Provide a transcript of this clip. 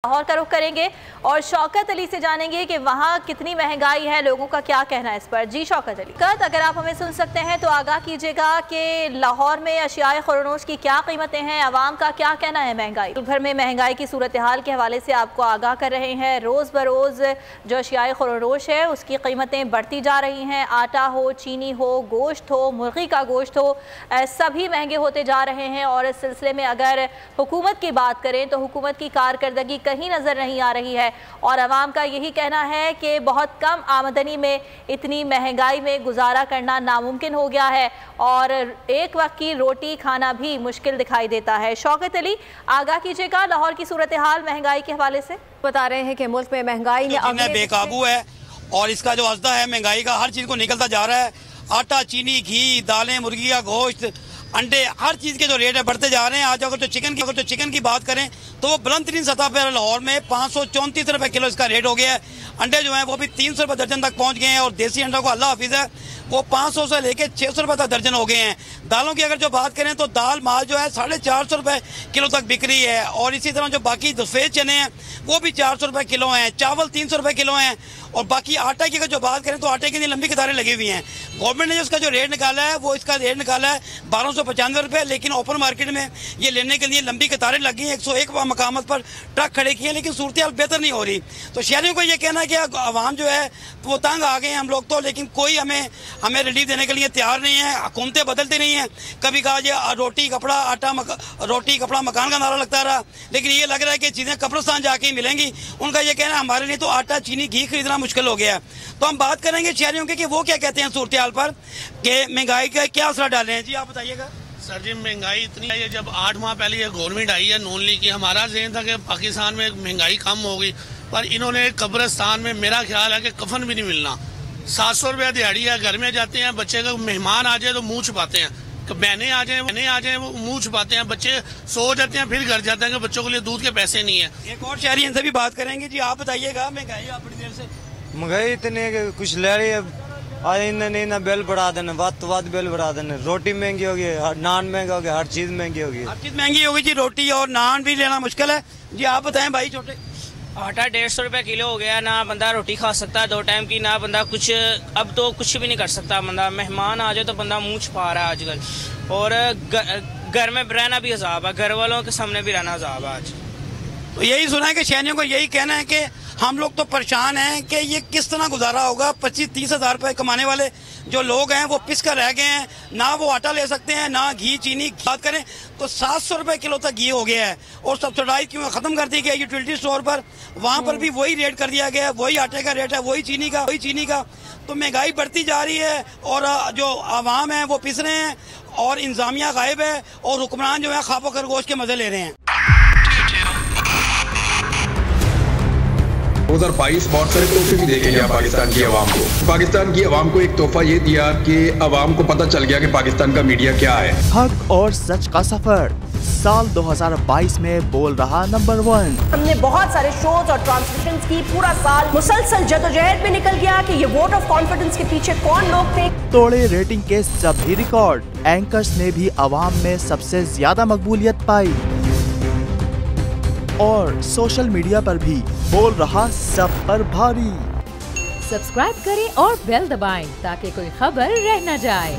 लाहौर का रुख करेंगे और शौकत अली से जानेंगे कि वहाँ कितनी महंगाई है, लोगों का क्या कहना है इस पर। जी शौकत अली, अगर आप हमें सुन सकते हैं तो आगाह कीजिएगा कि लाहौर में अशियाए खुरनोश की क्या कीमतें हैं, आवाम का क्या कहना है महंगाई। भर में महंगाई की सूरत हाल के हवाले से आपको आगाह कर रहे हैं। रोज़ बरोज़ जो अशियाए खुरनोश है उसकी कीमतें बढ़ती जा रही हैं। आटा हो, चीनी हो, गोश्त हो, मुर्गी का गोश्त हो, सभी महंगे होते जा रहे हैं। और इस सिलसिले में अगर हुकूमत की बात करें तो हुकूमत की कारकर्दगी कहीं नज़र नहीं आ रही है और आवाम का यही कहना है कि बहुत कम आमदनी में इतनी महंगाई में गुजारा करना नामुमकिन हो गया है और एक वक्त की रोटी खाना भी मुश्किल दिखाई देता है। शौकत अली, आगाह कीजिएगा लाहौर की सूरत हाल महंगाई के हवाले से। बता रहे हैं कि मुल्क में महंगाई ने बेकाबू है और इसका जो असदा है महंगाई का हर चीज़ को निकलता जा रहा है। आटा, चीनी, घी, दालें, मुर्गी का गोश्त, अंडे, हर चीज़ के जो रेट है बढ़ते जा रहे हैं। आज अगर तो चिकन की बात करें तो वो बुलंद तरीन सतह पर लाहौर में 534 रुपये किलो इसका रेट हो गया है। अंडे जो हैं वो भी 300 रुपये दर्जन तक पहुंच गए हैं और देसी अंडा को अल्लाह हाफिज़ है वो 500 से लेके 600 रुपये तक दर्जन हो गए हैं। दालों की अगर जो बात करें तो दाल माल जो है 450 रुपये किलो तक बिक रही है और इसी तरह जो बाकी सफ़ेद चने हैं वो भी 400 रुपये किलो हैं। चावल 300 रुपये किलो हैं और बाकी आटा की अगर जो बात करें तो आटे की लंबी कतारें लगी हुई हैं। गवर्नमेंट ने जो इसका जो रेट निकाला है वो इसका रेट निकाला है 1295 रुपये, लेकिन ओपन मार्केट में ये लेने के लिए लंबी कतारें लगी हैं। 101 मकामत पर ट्रक खड़े किए हैं, लेकिन सूरत हाल बेहतर नहीं हो रही। तो शहरियों को ये कहना है कि आवाम जो है वो तंग आ गए हैं हम लोग तो, लेकिन कोई हमें रिलीफ देने के लिए तैयार नहीं है। हुकूमतें बदलती नहीं हैं। कभी कहा ये रोटी कपड़ा मकान का नारा लगता रहा, लेकिन ये लग रहा है कि चीज़ें कब्रिस्तान जाके ही मिलेंगी। उनका ये कहना है हमारे लिए तो आटा, चीनी, घी खरीदना मुश्किल हो गया है। तो हम बात करेंगे शहरियों के कि वो क्या कहते हैं सूरत हाल पर कि महंगाई का क्या असर डाल रहे हैं। जी आप बताइएगा। सर जी, महंगाई इतनी है, जब 8 माह पहले ये गवर्नमेंट आई है नून लीग की, हमारा ज़हन था कि पाकिस्तान में महंगाई कम होगी, पर इन्होंने कब्रिस्तान में मेरा ख्याल है कि कफन भी नहीं मिलना। 700 रुपया दिहाड़ी है, घर में जाते हैं बच्चे का मेहमान आ जाए तो मुँह छुपाते हैं, बहनें आ जाए वो मुँह छुपाते हैं, बच्चे सो जाते हैं, फिर घर जाते हैं कि बच्चों के लिए दूध के पैसे नहीं है। एक और शहरी इनसे भी बात करेंगे। जी आप बताइएगा। महंगाई आप बड़ी देर से महंगाई इतनी कुछ ले रही है, आज इन्होंने ना बिल बढ़ा देना, बात बिल बढ़ा देना। रोटी महंगी होगी, नान महंगा हो गया, हर चीज महंगी होगी। हर चीज महंगी होगी जी, रोटी और नान भी लेना मुश्किल है। जी आप बताएं भाई। छोटे आटा 150 रुपये किलो हो गया, ना बंदा रोटी खा सकता है 2 टाइम की, ना बंदा कुछ अब तो कुछ भी नहीं कर सकता बंदा। मेहमान आ जाए तो बंदा मुँह छुपा रहा है आजकल और घर में रहना भी अजाब है, घर वालों के सामने भी रहना अजाब है आज। तो यही सुना है कि शहरियों को यही कहना है कि हम लोग तो परेशान हैं कि ये किस तरह गुजारा होगा। 25-30 हज़ार रुपये कमाने वाले जो लोग हैं वो पिस कर रह गए हैं, ना वो आटा ले सकते हैं, ना घी, चीनी। बात करें तो 700 रुपये किलो तक घी हो गया है और सब्सिडाइज क्यों ख़त्म कर दी गई है यूटिलिटी स्टोर पर, वहाँ पर भी वही रेट कर दिया गया है, वही आटे का रेट है, वही चीनी का। तो महंगाई बढ़ती जा रही है और जो आवाम है वो पिस रहे हैं और इंतजामिया गायब है और हुक्मरान जो है खापो खरगोश के मजे ले रहे हैं। 2022 बहुत सारे तोहफे भी देखे गया पाकिस्तान की आवाम को। पाकिस्तान की आवाम को एक तोहफा ये दिया कि आवाम को पता चल गया कि पाकिस्तान का मीडिया क्या है। हक और सच का सफर साल 2022 में बोल रहा नंबर 1। हमने बहुत सारे शोज और ट्रांसमिशंस की, पूरा साल मुसलसल जदोजहद में निकल गया कि ये वोट ऑफ कॉन्फिडेंस के पीछे कौन लोग थे। तोड़े रेटिंग के सभी रिकॉर्ड। एंकर्स ने भी आवाम में सबसे ज्यादा मकबूलियत पाई और सोशल मीडिया पर भी बोल रहा सब पर भारी। सब्सक्राइब करें और बेल दबाएं ताकि कोई खबर रह न जाए।